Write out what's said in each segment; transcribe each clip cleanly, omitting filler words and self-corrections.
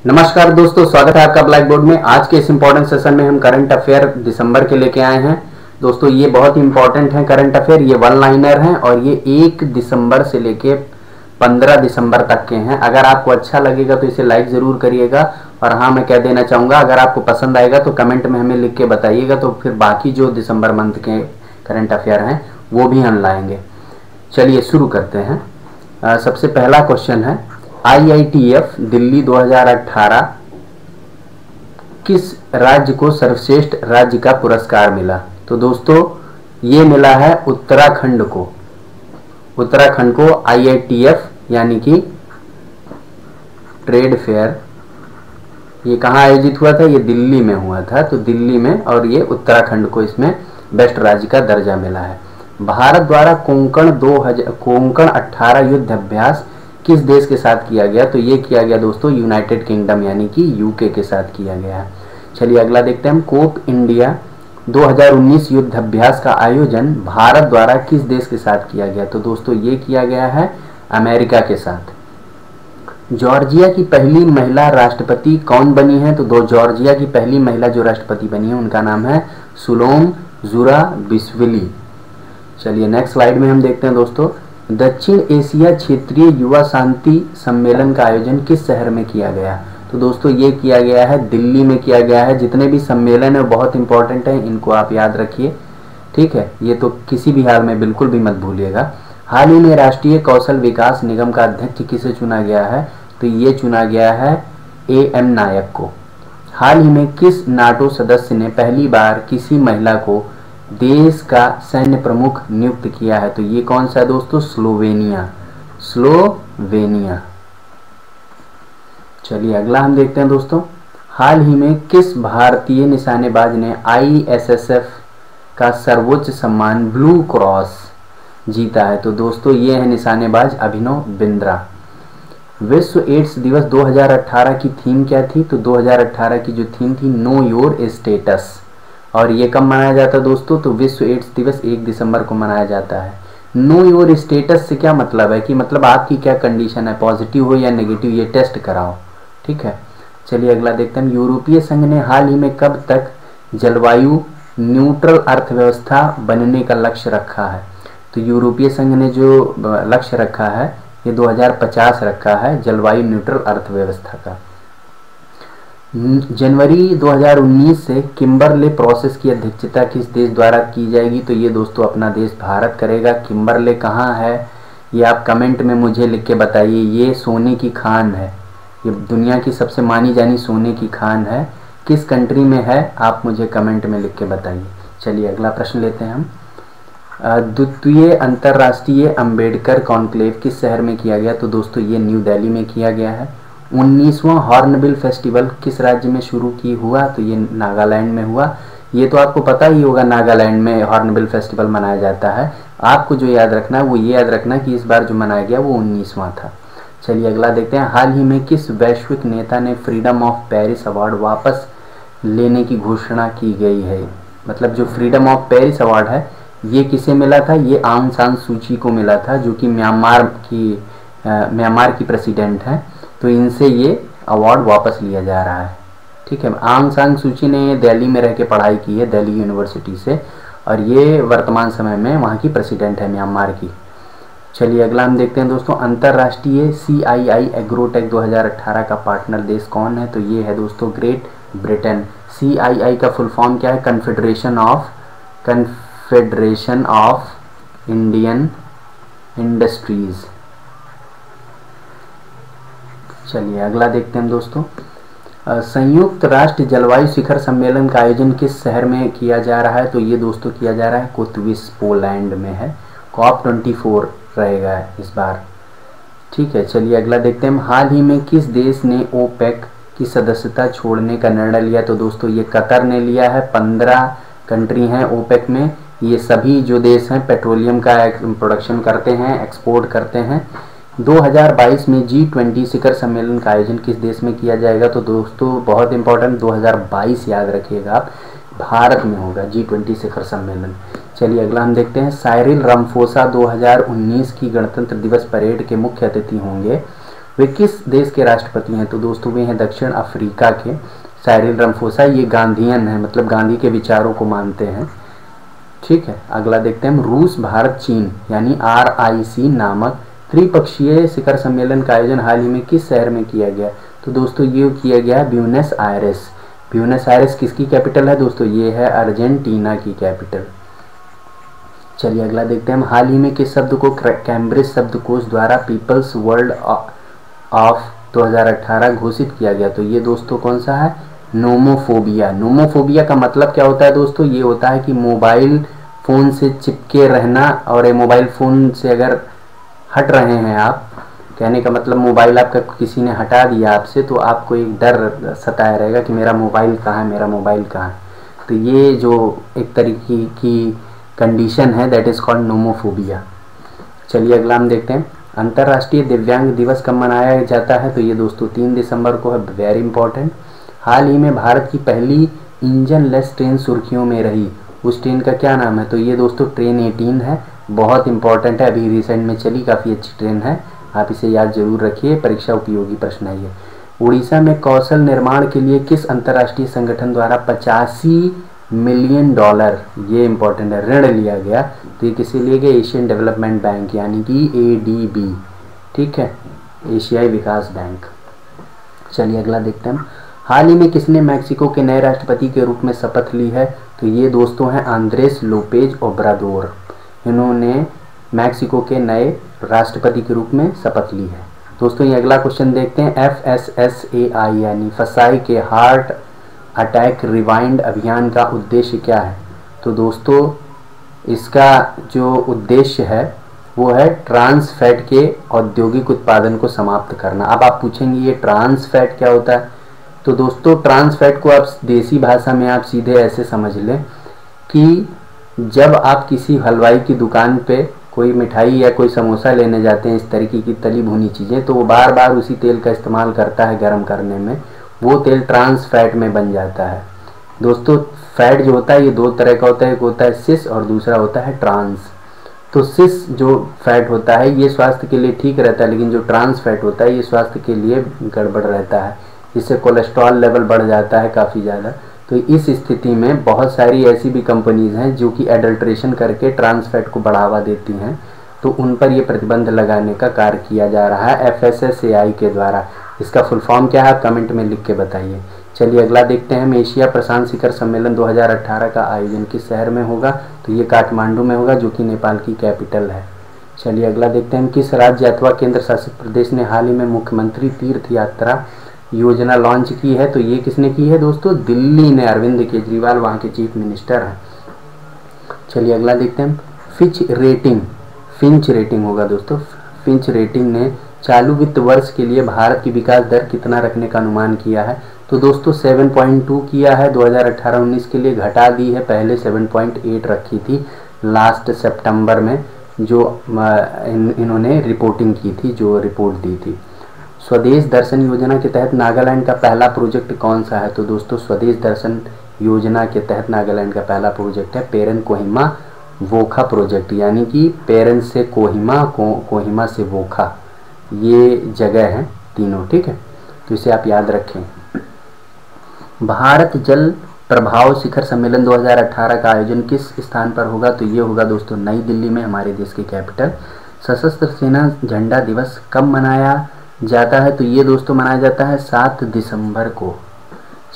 नमस्कार दोस्तों, स्वागत है आपका ब्लैक बोर्ड में। आज के इस इंपॉर्टेंट सेशन में हम करंट अफेयर दिसंबर के लेके आए हैं। दोस्तों ये बहुत इंपॉर्टेंट है करंट अफेयर, ये वन लाइनर हैं और ये 1 दिसंबर से लेके 15 दिसंबर तक के हैं। अगर आपको अच्छा लगेगा तो इसे लाइक ज़रूर करिएगा। और हाँ, मैं कह देना चाहूँगा, अगर आपको पसंद आएगा तो कमेंट में हमें लिख के बताइएगा, तो फिर बाकी जो दिसंबर मंथ के करंट अफेयर हैं वो भी हम लाएंगे। चलिए शुरू करते हैं। सबसे पहला क्वेश्चन है, IITF दिल्ली 2018 किस राज्य को सर्वश्रेष्ठ राज्य का पुरस्कार मिला? तो दोस्तों ये मिला है उत्तराखंड को। उत्तराखंड को IITF यानी कि ट्रेड फेयर, ये कहाँ आयोजित हुआ था? ये दिल्ली में हुआ था, तो दिल्ली में, और ये उत्तराखंड को इसमें बेस्ट राज्य का दर्जा मिला है। भारत द्वारा कोंकण 18 युद्ध अभ्यास किस देश के साथ किया गया? तो ये किया गया दोस्तों यूनाइटेड किंगडम यानी कि यूके के साथ किया गया है। चलिए अगला देखते हैं हम। कोप इंडिया 2019 युद्ध अभ्यास का आयोजन भारत द्वारा किस देश के साथ किया गया? तो दोस्तों ये किया गया है अमेरिका के साथ। जॉर्जिया की पहली महिला राष्ट्रपति कौन बनी है? तो जॉर्जिया की पहली महिला जो राष्ट्रपति बनी है उनका नाम है सुलोम जुराबिश्विली। चलिए नेक्स्ट स्लाइड में हम देखते हैं दोस्तों, दक्षिण एशिया क्षेत्रीय युवा शांति सम्मेलन का आयोजन किस शहर में किया गया? तो दोस्तों ये किया गया है दिल्ली में किया गया है। जितने भी सम्मेलन है बहुत इंपॉर्टेंट है, इनको आप याद रखिए, ठीक है? ये तो किसी भी हाल में बिल्कुल भी मत भूलिएगा। हाल ही में राष्ट्रीय कौशल विकास निगम का अध्यक्ष किसे चुना गया है? तो ये चुना गया है AM नायक को। हाल ही में किस नाटो सदस्य ने पहली बार किसी महिला को देश का सैन्य प्रमुख नियुक्त किया है? तो ये कौन सा है दोस्तों? स्लोवेनिया। स्लोवेनिया। चलिए अगला हम देखते हैं दोस्तों, हाल ही में किस भारतीय निशानेबाज ने ISSF का सर्वोच्च सम्मान ब्लू क्रॉस जीता है? तो दोस्तों ये है निशानेबाज अभिनव बिंद्रा। विश्व एड्स दिवस 2018 की थीम क्या थी? तो 2018 की जो थीम थी नो योर स्टेटस। और ये कब मनाया जाता है दोस्तों? तो विश्व एड्स दिवस 1 दिसंबर को मनाया जाता है। नो योर स्टेटस से क्या मतलब है कि मतलब आपकी क्या कंडीशन है, पॉजिटिव हो या नेगेटिव, ये टेस्ट कराओ, ठीक है? चलिए अगला देखते हैं, यूरोपीय संघ ने हाल ही में कब तक जलवायु न्यूट्रल अर्थव्यवस्था बनने का लक्ष्य रखा है? तो यूरोपीय संघ ने जो लक्ष्य रखा है ये 2050 रखा है जलवायु न्यूट्रल अर्थव्यवस्था का। जनवरी 2019 से किम्बरले प्रोसेस की अध्यक्षता किस देश द्वारा की जाएगी? तो ये दोस्तों अपना देश भारत करेगा। किम्बरले कहाँ है ये आप कमेंट में मुझे लिख के बताइए। ये सोने की खान है, ये दुनिया की सबसे मानी जानी सोने की खान है। किस कंट्री में है आप मुझे कमेंट में लिख के बताइए। चलिए अगला प्रश्न लेते हैं हम। द्वितीय अंतर्राष्ट्रीय अंबेडकर कॉन्क्लेव किस शहर में किया गया? तो दोस्तों ये न्यू दिल्ली में किया गया है। 19वां हॉर्नबिल फेस्टिवल किस राज्य में शुरू की हुआ? तो ये नागालैंड में हुआ। ये तो आपको पता ही होगा, नागालैंड में हॉर्नबिल फेस्टिवल मनाया जाता है। आपको जो याद रखना है वो ये याद रखना कि इस बार जो मनाया गया वो 19वां था। चलिए अगला देखते हैं, हाल ही में किस वैश्विक नेता ने फ्रीडम ऑफ पेरिस अवार्ड वापस लेने की घोषणा की गई है? मतलब जो फ्रीडम ऑफ पेरिस अवार्ड है ये किसे मिला था? ये आंग सान सूची को मिला था, जो कि म्यांमार की प्रेसिडेंट हैं। तो इनसे ये अवार्ड वापस लिया जा रहा है, ठीक है? आंग सान सूची ने दिल्ली में रह के पढ़ाई की है, दिल्ली यूनिवर्सिटी से, और ये वर्तमान समय में वहाँ की प्रेसिडेंट है म्यांमार की। चलिए अगला हम देखते हैं दोस्तों, अंतर्राष्ट्रीय CII एग्रोटेक 2018 का पार्टनर देश कौन है? तो ये है दोस्तों ग्रेट ब्रिटेन। CII का फुल फॉर्म क्या है? Confederation of Indian industries. चलिए अगला देखते हैं दोस्तों, संयुक्त राष्ट्र जलवायु शिखर सम्मेलन का आयोजन किस शहर में किया जा रहा है? तो ये दोस्तों किया जा रहा है कोतविस, पोलैंड में है। COP24 रहेगा इस बार, ठीक है? चलिए अगला देखते हैं, हाल ही में किस देश ने OPEC की सदस्यता छोड़ने का निर्णय लिया? तो दोस्तों ये कतर ने लिया है। 15 कंट्री हैं OPEC में। ये सभी जो देश हैं पेट्रोलियम का प्रोडक्शन करते हैं, एक्सपोर्ट करते हैं। 2022 में G20 शिखर सम्मेलन का आयोजन किस देश में किया जाएगा? तो दोस्तों बहुत इंपॉर्टेंट, 2022 याद रखिएगा आप, भारत में होगा G20 शिखर सम्मेलन। चलिए अगला हम देखते हैं, साइरिल रामाफोसा 2019 की गणतंत्र दिवस परेड के मुख्य अतिथि होंगे। वे किस देश के राष्ट्रपति हैं? तो दोस्तों वे हैं दक्षिण अफ्रीका के साइरिल रामाफोसा। ये गांधीयन है, मतलब गांधी के विचारों को मानते हैं। ठीक है, अगला देखते हैं हम। रूस भारत चीन यानी RIC नामक त्रिपक्षीय शिखर सम्मेलन का आयोजन हाल ही में किस शहर में किया गया? तो दोस्तों ये किया गया है ब्यूनस आयरेस। ब्यूनस आयरेस किसकी कैपिटल है दोस्तों? ये है अर्जेंटीना की कैपिटल। चलिए अगला देखते हैं हम। हाल ही में किस शब्द को कैम्ब्रिज शब्दकोश द्वारा पीपल्स वर्ल्ड ऑफ 2018 घोषित किया गया? तो ये दोस्तों कौन सा है? नोमोफोबिया। नोमोफोबिया का मतलब क्या होता है दोस्तों? ये होता है कि मोबाइल फ़ोन से चिपके रहना, और ये मोबाइल फ़ोन से अगर हट रहे हैं आप, कहने का मतलब मोबाइल आपका किसी ने हटा दिया आपसे, तो आपको एक डर सताया रहेगा कि मेरा मोबाइल कहाँ है, मेरा मोबाइल कहाँ है। तो ये जो एक तरीके की कंडीशन है, दैट इज़ कॉल्ड नोमोफोबिया। चलिए अगला हम देखते हैं। अंतर्राष्ट्रीय दिव्यांग दिवस कब मनाया जाता है? तो ये दोस्तों 3 दिसंबर को है, वेरी इंपॉर्टेंट। हाल ही में भारत की पहली इंजन लेस ट्रेन सुर्खियों में रही, उस ट्रेन का क्या नाम है? तो ये दोस्तों ट्रेन 18 है, बहुत इंपॉर्टेंट है, अभी रिसेंट में चली, काफ़ी अच्छी ट्रेन है, आप इसे याद जरूर रखिए, परीक्षा उपयोगी प्रश्न है ये। उड़ीसा में कौशल निर्माण के लिए किस अंतर्राष्ट्रीय संगठन द्वारा 85 मिलियन डॉलर, ये इंपॉर्टेंट है, ऋण लिया गया? तो ये किसे लिए गया? एशियन डेवलपमेंट बैंक यानी कि ADB। ठीक है, एशियाई विकास बैंक। चलिए अगला देखते हैं हम। हाल ही में किसने मैक्सिको के नए राष्ट्रपति के रूप में शपथ ली है? तो ये दोस्तों हैं आंद्रेस लोपेज ओब्राडोर। इन्होंने मैक्सिको के नए राष्ट्रपति के रूप में शपथ ली है। दोस्तों ये अगला क्वेश्चन देखते हैं। FSSAI यानी फसाई के हार्ट अटैक रिवाइंड अभियान का उद्देश्य क्या है? तो दोस्तों इसका जो उद्देश्य है वो है ट्रांस फैट के औद्योगिक उत्पादन को समाप्त करना। अब आप पूछेंगे ये ट्रांस फैट क्या होता है? तो दोस्तों ट्रांस फैट को आप देसी भाषा में आप सीधे ऐसे समझ लें कि जब आप किसी हलवाई की दुकान पे कोई मिठाई या कोई समोसा लेने जाते हैं, इस तरीके की तली भुनी चीज़ें, तो वो बार बार उसी तेल का इस्तेमाल करता है गर्म करने में, वो तेल ट्रांस फैट में बन जाता है। दोस्तों फैट जो होता है ये 2 तरह का होता है, एक होता है सिस और दूसरा होता है ट्रांस। तो सिस जो फैट होता है ये स्वास्थ्य के लिए ठीक रहता है, लेकिन जो ट्रांस फैट होता है ये स्वास्थ्य के लिए गड़बड़ रहता है, इससे कोलेस्ट्रॉल लेवल बढ़ जाता है काफ़ी ज़्यादा। तो इस स्थिति में बहुत सारी ऐसी भी कंपनीज हैं जो कि एडल्ट्रेशन करके ट्रांस फैट को बढ़ावा देती हैं, तो उन पर ये प्रतिबंध लगाने का कार्य किया जा रहा है FSSAI के द्वारा। इसका फुल फॉर्म क्या है कमेंट में लिख के बताइए। चलिए अगला देखते हैं हम। एशिया प्रशांत शिखर सम्मेलन 2018 का आयोजन किस शहर में होगा? तो ये काठमांडू में होगा, जो कि नेपाल की कैपिटल है। चलिए अगला देखते हैं हम। किस राज्य अथवा केंद्र शासित प्रदेश ने हाल ही में मुख्यमंत्री तीर्थ यात्रा योजना लॉन्च की है? तो ये किसने की है दोस्तों? दिल्ली ने, अरविंद केजरीवाल वहाँ के चीफ मिनिस्टर हैं। चलिए अगला देखते हैं। फिंच रेटिंग होगा दोस्तों। फिंच रेटिंग ने चालू वित्त वर्ष के लिए भारत की विकास दर कितना रखने का अनुमान किया है? तो दोस्तों 7.2 किया है 2018-19 के लिए, घटा दी है, पहले 7.8 रखी थी लास्ट सितंबर में, जो इन्होंने रिपोर्टिंग की थी, जो रिपोर्ट दी थी। स्वदेश दर्शन योजना के तहत नागालैंड का पहला प्रोजेक्ट कौन सा है? तो दोस्तों स्वदेश दर्शन योजना के तहत नागालैंड का पहला प्रोजेक्ट है पेरेन कोहिमा वोखा प्रोजेक्ट, यानी कि पेरेन से कोहिमा, कोहिमा से वोखा, ये जगह है तीनों। ठीक है, तो इसे आप याद रखें। भारत जल प्रभाव शिखर सम्मेलन 2018 का आयोजन किस स्थान पर होगा? तो ये होगा दोस्तों नई दिल्ली में, हमारे देश की कैपिटल। सशस्त्र सेना झंडा दिवस कब मनाया जाता है? तो ये दोस्तों मनाया जाता है 7 दिसंबर को।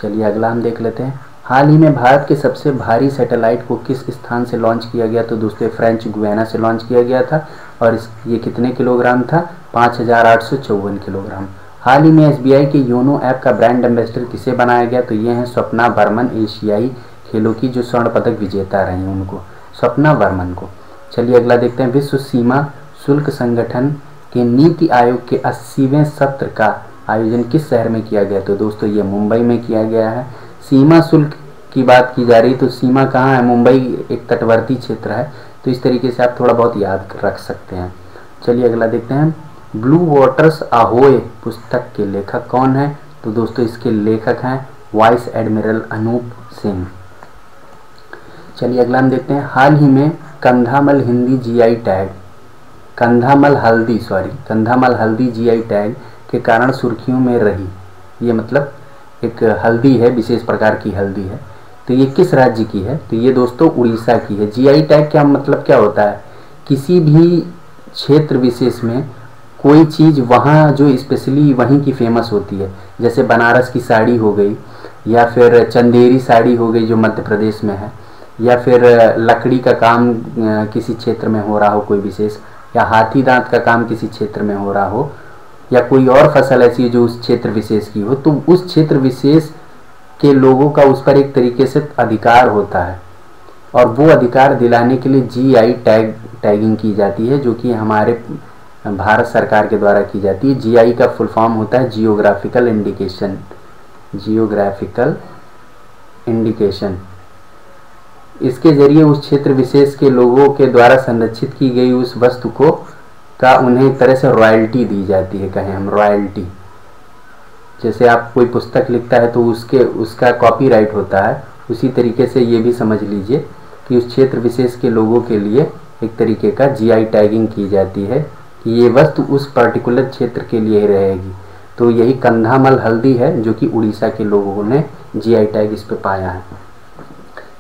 चलिए अगला हम देख लेते हैं। हाल ही में भारत के सबसे भारी सैटेलाइट को किस स्थान से लॉन्च किया गया? तो दोस्तों फ्रेंच गुयाना से लॉन्च किया गया था, और ये कितने किलोग्राम था? 5854 किलोग्राम। हाल ही में SBI के योनो ऐप का ब्रांड एम्बेसडर किसे बनाया गया? तो ये हैं स्वप्ना बर्मन, एशियाई खेलों की जो स्वर्ण पदक विजेता रही हैं उनको, स्वप्ना बर्मन को। चलिए अगला देखते हैं। विश्व सीमा शुल्क संगठन के नीति आयोग के 80वें सत्र का आयोजन किस शहर में किया गया? तो दोस्तों ये मुंबई में किया गया है। सीमा शुल्क की बात की जा रही, तो सीमा कहाँ है? मुंबई एक तटवर्ती क्षेत्र है, तो इस तरीके से आप थोड़ा बहुत याद रख सकते हैं। चलिए अगला देखते हैं। ब्लू वाटर्स अहोय पुस्तक के लेखक कौन है? तो दोस्तों इसके लेखक हैं वाइस एडमिरल अनूप सिंह। चलिए अगला हम देखते हैं। हाल ही में कंधामल हिंदी GI टैग, कंधामल हल्दी GI टैग के कारण सुर्खियों में रही। ये मतलब एक हल्दी है, विशेष प्रकार की हल्दी है। तो ये किस राज्य की है? तो ये दोस्तों उड़ीसा की है। जीआई टैग क्या मतलब क्या होता है? किसी भी क्षेत्र विशेष में कोई चीज़ वहाँ जो स्पेशली वहीं की फेमस होती है, जैसे बनारस की साड़ी हो गई, या फिर चंदेरी साड़ी हो गई जो मध्य प्रदेश में है, या फिर लकड़ी का काम किसी क्षेत्र में हो रहा हो कोई विशेष, या हाथी दांत का काम किसी क्षेत्र में हो रहा हो, या कोई और फसल ऐसी है जो उस क्षेत्र विशेष की हो, तो उस क्षेत्र विशेष के लोगों का उस पर एक तरीके से अधिकार होता है, और वो अधिकार दिलाने के लिए जीआई टैगिंग की जाती है, जो कि हमारे भारत सरकार के द्वारा की जाती है। जीआई का फुल फॉर्म होता है जियोग्राफिकल इंडिकेशन। जियोग्राफिकल इंडिकेशन, इसके जरिए उस क्षेत्र विशेष के लोगों के द्वारा संरक्षित की गई उस वस्तु को का उन्हें एक तरह से रॉयल्टी दी जाती है, कहें हम रॉयल्टी। जैसे आप कोई पुस्तक लिखता है तो उसका कॉपीराइट होता है, उसी तरीके से ये भी समझ लीजिए कि उस क्षेत्र विशेष के लोगों के लिए एक तरीके का जीआई टैगिंग की जाती है कि ये वस्तु उस पर्टिकुलर क्षेत्र के लिए ही रहेगी। तो यही कंधामल हल्दी है जो कि उड़ीसा के लोगों ने जीआई टैग इस पे पाया है।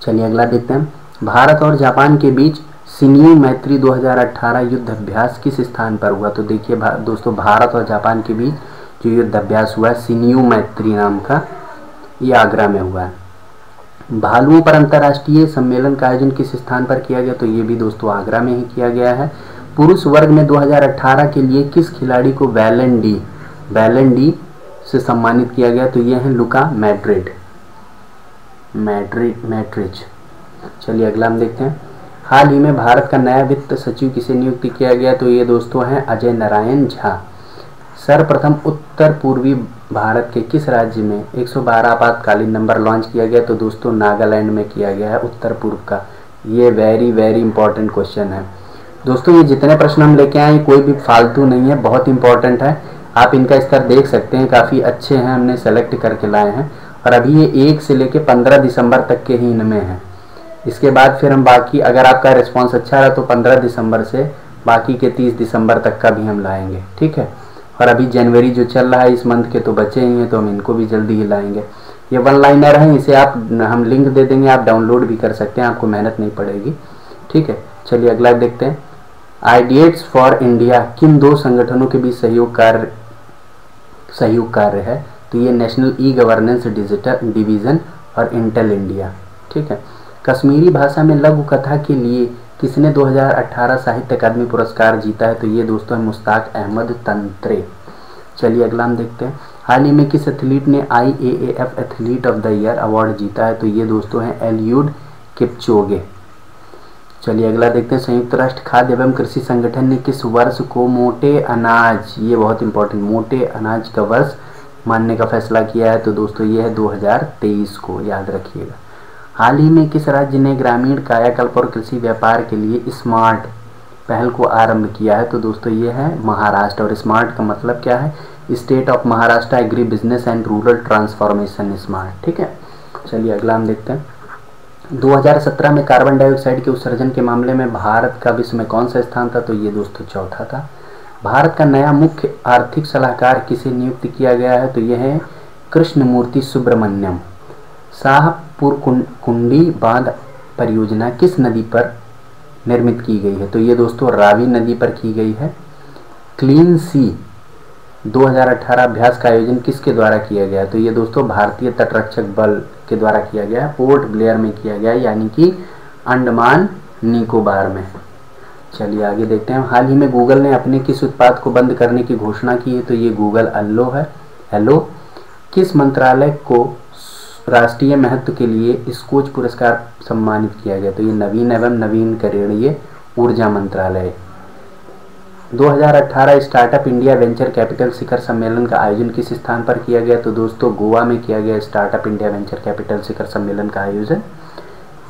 चलिए अगला देखते हैं। भारत और जापान के बीच सिन्यू मैत्री 2018 युद्ध अभ्यास किस स्थान पर हुआ? तो देखिए दोस्तों, भारत और जापान के बीच जो युद्ध अभ्यास हुआ है सिन्यू मैत्री नाम का, ये आगरा में हुआ है। भालुओं पर अंतर्राष्ट्रीय सम्मेलन का आयोजन किस स्थान पर किया गया? तो ये भी दोस्तों आगरा में ही किया गया है। पुरुष वर्ग में 2018 के लिए किस खिलाड़ी को बैलन डी से सम्मानित किया गया? तो ये है लुका मैड्रिज। चलिए अगला हम देखते हैं। हाल ही में भारत का नया वित्त सचिव किसे नियुक्त किया गया? तो ये दोस्तों हैं अजय नारायण झा। सर्वप्रथम उत्तर पूर्वी भारत के किस राज्य में 112 आपातकालीन नंबर लॉन्च किया गया? तो दोस्तों नागालैंड में किया गया है, उत्तर पूर्व का। ये वेरी वेरी इंपॉर्टेंट क्वेश्चन है दोस्तों। ये जितने प्रश्न हम लेके आए कोई भी फालतू नहीं है, बहुत इंपॉर्टेंट है। आप इनका स्तर देख सकते हैं, काफ़ी अच्छे हैं, हमने सेलेक्ट करके लाए हैं। और अभी ये 1 से लेके 15 दिसंबर तक के ही इनमें हैं। इसके बाद फिर हम बाकी, अगर आपका रिस्पॉन्स अच्छा रहा तो 15 दिसंबर से बाकी के 30 दिसंबर तक का भी हम लाएंगे, ठीक है। और अभी जनवरी जो चल रहा है इस मंथ के तो बचे ही हैं, तो हम इनको भी जल्दी ही लाएंगे। ये वन लाइनर हैं, इसे हम लिंक दे देंगे, आप डाउनलोड भी कर सकते हैं, आपको मेहनत नहीं पड़ेगी, ठीक है। चलिए अगला देखते हैं। आइडिएट्स फॉर इंडिया किन 2 संगठनों के बीच सहयोग कार्य है? तो ये national e governance digital division और इंटेल इंडिया, ठीक है। कश्मीरी भाषा में लघु कथा के लिए किसने 2018 साहित्य अकादमी पुरस्कार जीता है? तो ये दोस्तों है मुश्ताक अहमद तंत्रे। चलिए अगला हम देखते हैं। हाल ही में किस एथलीट ने IAAF athlete of the year award जीता है? तो ये दोस्तों हैं एलियूड किपचोगे। चलिए अगला देखते हैं। संयुक्त राष्ट्र खाद्य एवं कृषि संगठन ने किस वर्ष को मोटे अनाज, ये बहुत इंपॉर्टेंट, मोटे अनाज का वर्ष मानने का फैसला किया है? तो दोस्तों ये है 2023 को, याद रखिएगा। हाल ही में किस राज्य ने ग्रामीण कायाकल्प और कृषि व्यापार के लिए स्मार्ट पहल को आरंभ किया है? तो दोस्तों ये है महाराष्ट्र। और स्मार्ट का मतलब क्या है? State of Maharashtra agri business and rural transformation smart, ठीक है। चलिए अगला हम देखते हैं। 2017 में कार्बन डाइऑक्साइड के उत्सर्जन के मामले में भारत का विश्व में कौन सा स्थान था? तो ये दोस्तों चौथा था। भारत का नया मुख्य आर्थिक सलाहकार किसे नियुक्त किया गया है? तो यह है कृष्णमूर्ति सुब्रमण्यम। शाहपुर कुंडी बांध परियोजना किस नदी पर निर्मित की गई है? तो ये दोस्तों रावी नदी पर की गई है। क्लीन सी 2018 अभ्यास का आयोजन किसके द्वारा किया गया? तो ये दोस्तों भारतीय तटरक्षक बल के द्वारा किया गया है, पोर्ट ब्लेयर में किया गया है, यानी कि अंडमान निकोबार में। चलिए आगे देखते हैं। हाल ही में गूगल ने अपने किस उत्पाद को बंद करने की घोषणा की है? तो ये गूगल अल्लो है। हेलो। किस मंत्रालय को राष्ट्रीय महत्व के लिए स्कोच पुरस्कार सम्मानित किया गया? तो ये नवीन एवं नवीनकरणीय ऊर्जा मंत्रालय। 2018 स्टार्टअप इंडिया वेंचर कैपिटल शिखर सम्मेलन का आयोजन किस स्थान पर किया गया? तो दोस्तों गोवा में किया गया स्टार्टअप इंडिया वेंचर कैपिटल शिखर सम्मेलन का आयोजन।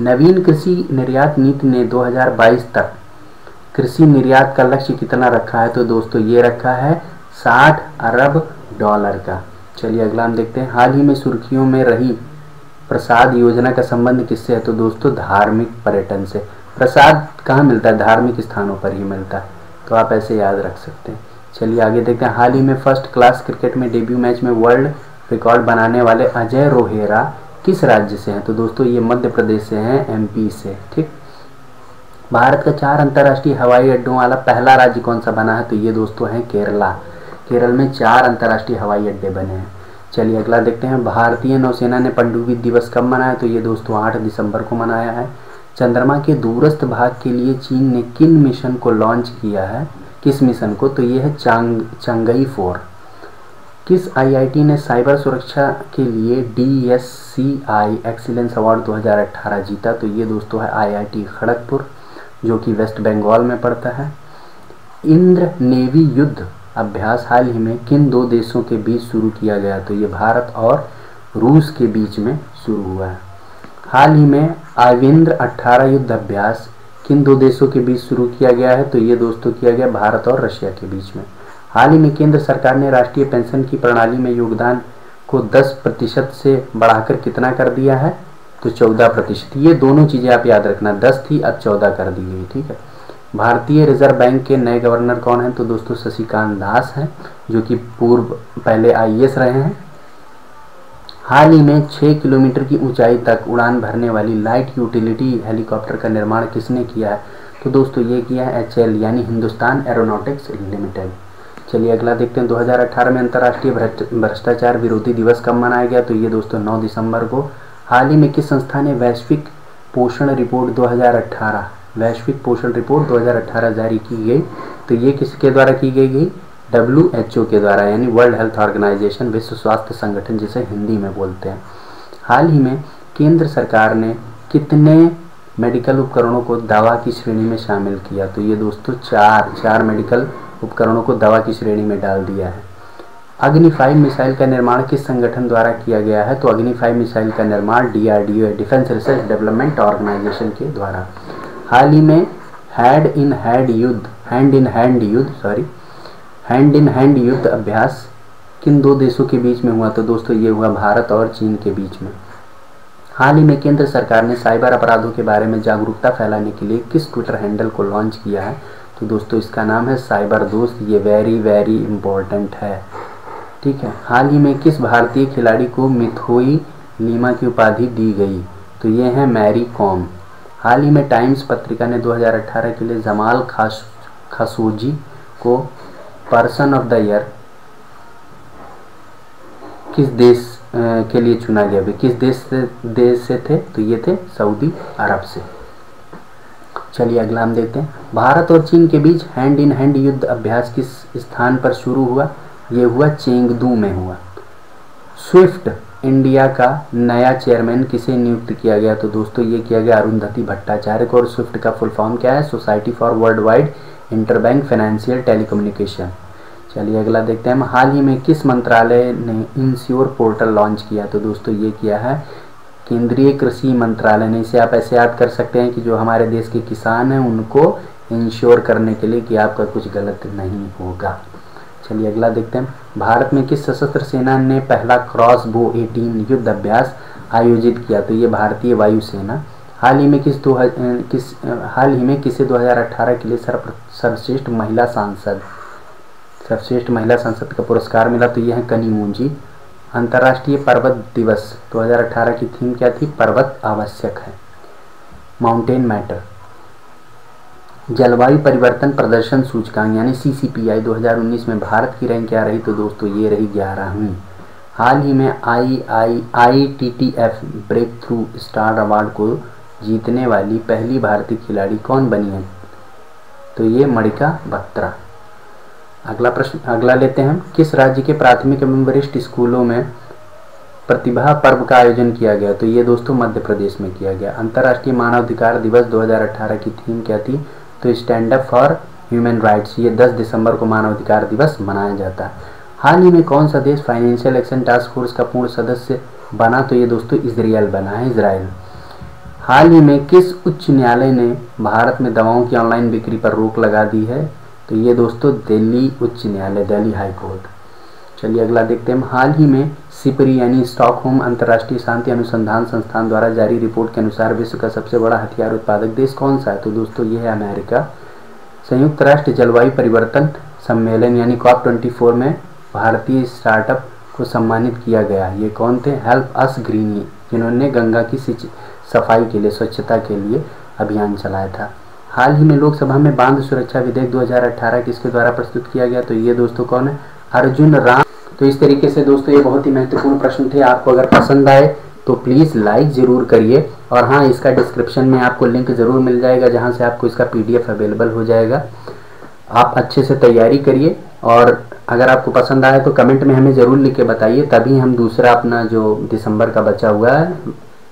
नवीन कृषि निर्यात नीति ने 2022 तक कृषि निर्यात का लक्ष्य कितना रखा है? तो दोस्तों ये रखा है $60 अरब का। चलिए अगला हम देखते हैं। हाल ही में सुर्खियों में रही प्रसाद योजना का संबंध किससे है? तो दोस्तों धार्मिक पर्यटन से। प्रसाद कहाँ मिलता है? धार्मिक स्थानों पर ही मिलता है, तो आप ऐसे याद रख सकते हैं। चलिए आगे देखते हैं। हाल ही में फर्स्ट क्लास क्रिकेट में डेब्यू मैच में वर्ल्ड रिकॉर्ड बनाने वाले अजय रोहेरा किस राज्य से हैं? तो दोस्तों ये मध्य प्रदेश से हैं, एमपी से। ठीक। भारत का 4 अंतर्राष्ट्रीय हवाई अड्डों वाला पहला राज्य कौन सा बना है? तो ये दोस्तों है केरला। केरल में 4 अंतर्राष्ट्रीय हवाई अड्डे बने हैं। चलिए अगला देखते हैं। भारतीय नौसेना ने पनडुब्बी दिवस कब मनाया? तो ये दोस्तों 8 दिसंबर को मनाया है। चंद्रमा के दूरस्थ भाग के लिए चीन ने किन मिशन को लॉन्च किया है? किस मिशन को? तो ये है चंगई 4। किस आईआईटी ने साइबर सुरक्षा के लिए DSCI एक्सीलेंस अवार्ड 2018 जीता? तो ये दोस्तों है IIT खड़गपुर, जो कि वेस्ट बंगाल में पड़ता है। इंद्र नेवी युद्ध अभ्यास हाल ही में किन 2 देशों के बीच शुरू किया गया? तो ये भारत और रूस के बीच में शुरू हुआ है। हाल ही में आविंद्र 18 युद्ध अभ्यास किन 2 देशों के बीच शुरू किया गया है? तो ये दोस्तों किया गया भारत और रशिया के बीच में। हाल ही में केंद्र सरकार ने राष्ट्रीय पेंशन की प्रणाली में योगदान को 10% से बढ़ाकर कितना कर दिया है? तो 14%। ये दोनों चीज़ें आप याद रखना, 10 थी अब 14 कर दी गई। ठीक है। भारतीय रिजर्व बैंक के नए गवर्नर कौन हैं? तो दोस्तों शशिकांत दास हैं, जो कि पहले IAS रहे हैं। हाल ही में 6 किलोमीटर की ऊंचाई तक उड़ान भरने वाली लाइट यूटिलिटी हेलीकॉप्टर का निर्माण किसने किया है? तो दोस्तों ये किया है HAL यानी हिंदुस्तान एरोनॉटिक्स लिमिटेड। चलिए अगला देखते हैं। 2018 में अंतर्राष्ट्रीय भ्रष्टाचार विरोधी दिवस कब मनाया गया? तो ये दोस्तों 9 दिसंबर को। हाल ही में किस संस्था ने वैश्विक पोषण रिपोर्ट 2018 जारी की गई? तो ये किसके द्वारा की गई? WHO के द्वारा, यानी वर्ल्ड हेल्थ ऑर्गेनाइजेशन, विश्व स्वास्थ्य संगठन, जिसे हिंदी में बोलते हैं। हाल ही में केंद्र सरकार ने कितने मेडिकल उपकरणों को दवा की श्रेणी में शामिल किया? तो ये दोस्तों 4 मेडिकल उपकरणों को दवा की श्रेणी में डाल दिया है। अग्नि 5 मिसाइल का निर्माण किस संगठन द्वारा किया गया है? तो अग्नि 5 मिसाइल का निर्माण DRDO, defence research development organisation के द्वारा। हाल ही में हैंड इन हैंड युद्ध अभ्यास किन 2 देशों के बीच में हुआ? तो दोस्तों ये हुआ भारत और चीन के बीच में। हाल ही में केंद्र सरकार ने साइबर अपराधों के बारे में जागरूकता फैलाने के लिए किस ट्विटर हैंडल को लॉन्च किया है? तो दोस्तों इसका नाम है साइबर दोस्त। ये वेरी इम्पोर्टेंट है। ठीक है। हाल ही में किस भारतीय खिलाड़ी को मिथोई लीमा की उपाधि दी गई? तो ये है मैरी कॉम। हाल ही में टाइम्स पत्रिका ने 2018 के लिए जमाल खशोगी को पर्सन ऑफ द ईयर किस देश के लिए चुना गया? किस देश से थे? तो ये थे सऊदी अरब से। चलिए अगला हम देखते हैं। भारत और चीन के बीच हैंड इन हैंड युद्ध अभ्यास किस स्थान पर शुरू हुआ? ये हुआ चेंगदू में हुआ। स्विफ्ट इंडिया का नया चेयरमैन किसे नियुक्त किया गया? तो दोस्तों ये किया गया अरुंधति भट्टाचार्य को। और स्विफ्ट का फुल फॉर्म क्या है? Society for world wide interbank financial telecommunication. चलिए अगला देखते हैं। हाल ही में किस मंत्रालय ने इंश्योर पोर्टल लॉन्च किया? तो दोस्तों ये किया है केंद्रीय कृषि मंत्रालय ने। इसे आप ऐसे याद कर सकते हैं कि जो हमारे देश के किसान हैं उनको इंश्योर करने के लिए कि आपका कुछ गलत नहीं होगा। चलिए अगला देखते हैं। भारत में किस सशस्त्र सेना ने पहला क्रॉस बो 18 युद्ध अभ्यास आयोजित किया? तो ये भारतीय वायुसेना। हाल ही में किसे 2018 के लिए सर्वश्रेष्ठ महिला सांसद का पुरस्कार मिला? तो ये है कनी मुंजी। अंतर्राष्ट्रीय पर्वत दिवस 2018 की थीम क्या थी? पर्वत आवश्यक है, माउंटेन मैटर। जलवायु परिवर्तन प्रदर्शन सूचकांक यानी CCPI 2019 में भारत की रैंक क्या रही? तो दोस्तों ये रही 11वीं। हाल ही में IITTF breakthrough star award को जीतने वाली पहली भारतीय खिलाड़ी कौन बनी है? तो ये मणिका बत्रा। अगला प्रश्न अगला लेते हैं हम। किस राज्य के प्राथमिक एवं वरिष्ठ स्कूलों में प्रतिभा पर्व का आयोजन किया गया? तो ये दोस्तों मध्य प्रदेश में किया गया। अंतर्राष्ट्रीय मानवाधिकार दिवस 2018 की थीम क्या थी? तो stand up for human rights. ये 10 दिसंबर को मानवाधिकार दिवस मनाया जाता है। हाल ही में कौन सा देश फाइनेंशियल एक्शन टास्क फोर्स का पूर्ण सदस्य बना? तो ये दोस्तों इजराइल बना है, इजराइल। हाल ही में किस उच्च न्यायालय ने भारत में दवाओं की ऑनलाइन बिक्री पर रोक लगा दी है? तो ये दोस्तों दिल्ली उच्च न्यायालय, दिल्ली हाई कोर्ट। चलिए अगला देखते हैं। हाल ही में सिपरी यानी स्टॉकहोम अंतर्राष्ट्रीय शांति अनुसंधान संस्थान द्वारा जारी रिपोर्ट के अनुसार विश्व का सबसे बड़ा हथियार उत्पादक देश कौन सा है? तो दोस्तों ये है अमेरिका। संयुक्त राष्ट्र जलवायु परिवर्तन सम्मेलन यानी COP24 में भारतीय स्टार्टअप को सम्मानित किया गया। ये कौन थे? हेल्प अस ग्रीनली, जिन्होंने गंगा की सफाई के लिए, स्वच्छता के लिए अभियान चलाया था। हाल ही में लोकसभा में बांध सुरक्षा विधेयक 2018 किसके द्वारा प्रस्तुत किया गया? तो ये दोस्तों कौन है? अर्जुन राम। तो इस तरीके से दोस्तों ये बहुत ही महत्वपूर्ण प्रश्न थे। आपको अगर पसंद आए तो प्लीज़ लाइक ज़रूर करिए, और हाँ, इसका डिस्क्रिप्शन में आपको लिंक ज़रूर मिल जाएगा जहाँ से आपको इसका PDF अवेलेबल हो जाएगा। आप अच्छे से तैयारी करिए, और अगर आपको पसंद आए तो कमेंट में हमें ज़रूर लिख के बताइए, तभी हम दूसरा अपना जो दिसंबर का बचा हुआ है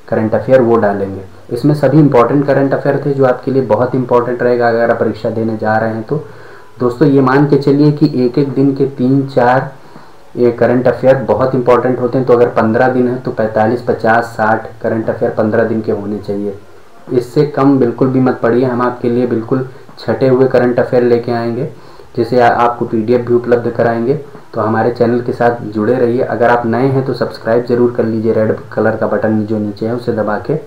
करंट अफेयर वो डालेंगे। इसमें सभी इंपॉर्टेंट करंट अफेयर थे जो आपके लिए बहुत इंपॉर्टेंट रहेगा अगर आप परीक्षा देने जा रहे हैं तो। दोस्तों ये मान के चलिए कि एक एक दिन के 3-4 ये करंट अफेयर बहुत इंपॉर्टेंट होते हैं। तो अगर 15 दिन है तो 45, 50, 60 करंट अफेयर 15 दिन के होने चाहिए। इससे कम बिल्कुल भी मत पढ़िए। हम आपके लिए बिल्कुल छटे हुए करंट अफेयर लेके आएंगे, जिसे आपको PDF भी उपलब्ध कराएंगे। तो हमारे चैनल के साथ जुड़े रहिए। अगर आप नए हैं तो सब्सक्राइब ज़रूर कर लीजिए, रेड कलर का बटन जो नीचे है उसे दबा के।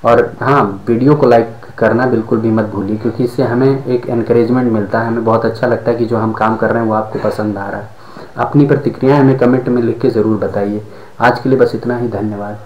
और हाँ, वीडियो को लाइक करना बिल्कुल भी मत भूलिए, क्योंकि इससे हमें एक एनकरेजमेंट मिलता है। हमें बहुत अच्छा लगता है कि जो हम काम कर रहे हैं वो आपको पसंद आ रहा है। अपनी प्रतिक्रियाएं हमें कमेंट में लिख के ज़रूर बताइए। आज के लिए बस इतना ही। धन्यवाद।